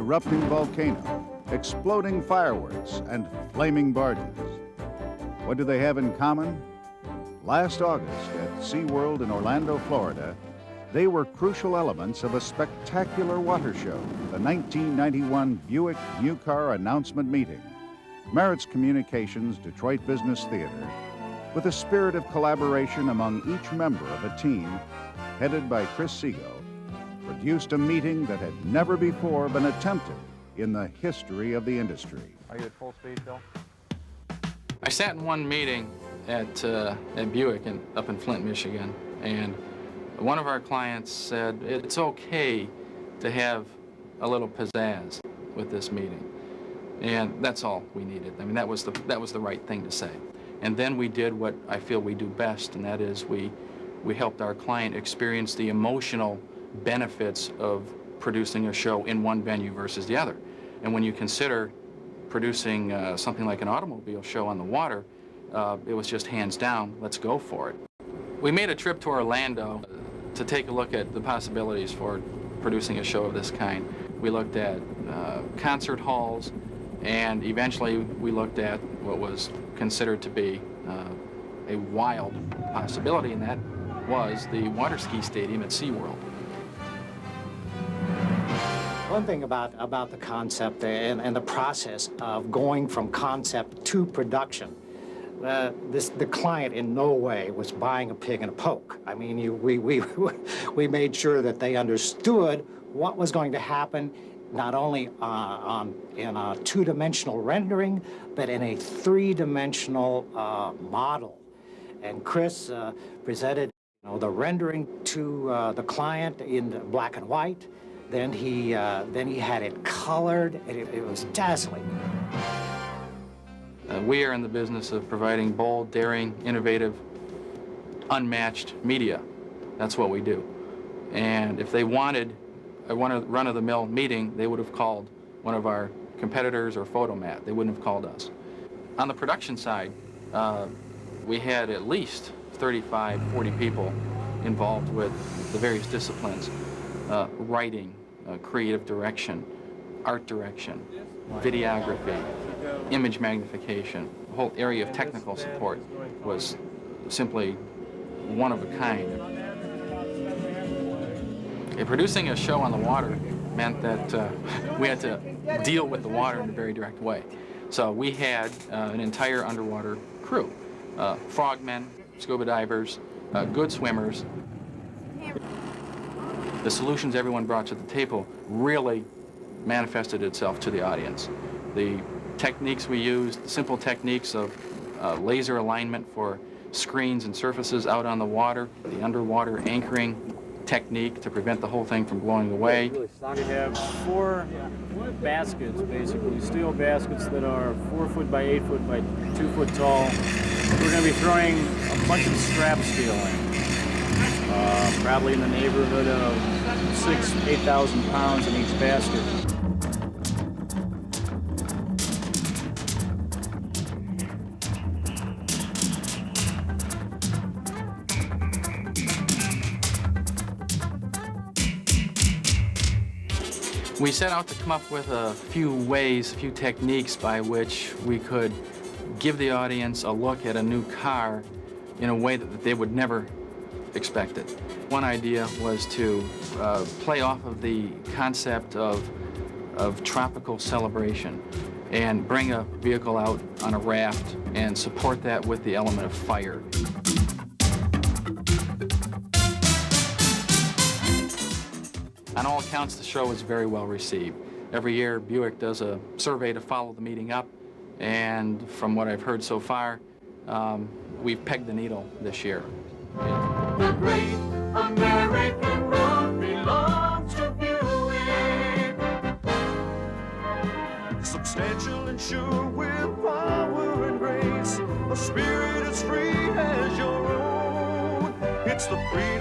erupting volcano, exploding fireworks, and flaming barges. What do they have in common? Last August at SeaWorld in Orlando, Florida, they were crucial elements of a spectacular water show, the 1991 Buick New Car Announcement Meeting. Merritt's Communications Detroit Business Theater, with a spirit of collaboration among each member of a team, headed by Chris Segal, produced a meeting that had never before been attempted in the history of the industry. Are you at full speed, Bill? I sat in one meeting at Buick up in Flint, Michigan, and one of our clients said it's okay to have a little pizzazz with this meeting, and that's all we needed. I mean, that was the right thing to say. And then we did what I feel we do best, and that is we helped our client experience the emotional benefits of producing a show in one venue versus the other. And when you consider producing something like an automobile show on the water, it was just hands down, let's go for it. We made a trip to Orlando to take a look at the possibilities for producing a show of this kind. We looked at concert halls, and eventually we looked at what was considered to be a wild possibility, and that was the water ski stadium at SeaWorld. One thing about the concept and the process of going from concept to production, the client in no way was buying a pig in a poke. I mean, we made sure that they understood what was going to happen, not only in a two-dimensional rendering, but in a three-dimensional model. And Chris presented the rendering to the client in black and white. Then he had it colored, and it was dazzling. We are in the business of providing bold, daring, innovative, unmatched media. That's what we do. And if they wanted a run-of-the-mill meeting, they would have called one of our competitors or Photomat. They wouldn't have called us. On the production side, we had at least 35, 40 people involved with the various disciplines. Writing, creative direction, art direction, videography, image magnification. The whole area of technical support was simply one of a kind. Producing a show on the water meant that we had to deal with the water in a very direct way. So we had an entire underwater crew, frogmen, scuba divers, good swimmers. The solutions everyone brought to the table really manifested itself to the audience. The techniques we used, simple techniques of laser alignment for screens and surfaces out on the water, the underwater anchoring technique to prevent the whole thing from blowing away. We have 4 baskets, basically, steel baskets that are 4 foot by 8 foot by 2 foot tall. We're going to be throwing a bunch of strap steel in. Probably in the neighborhood of 6,000 to 8,000 pounds in each basket. We set out to come up with a few ways, a few techniques by which we could give the audience a look at a new car in a way that they would never expect it. One idea was to play off of the concept of tropical celebration and bring a vehicle out on a raft and support that with the element of fire. On all accounts, the show was very well received. Every year, Buick does a survey to follow the meeting up, and from what I've heard so far, we've pegged the needle this year. The great American road belongs to Buick. Substantial and sure with power and grace, a spirit as free as your own. It's the freedom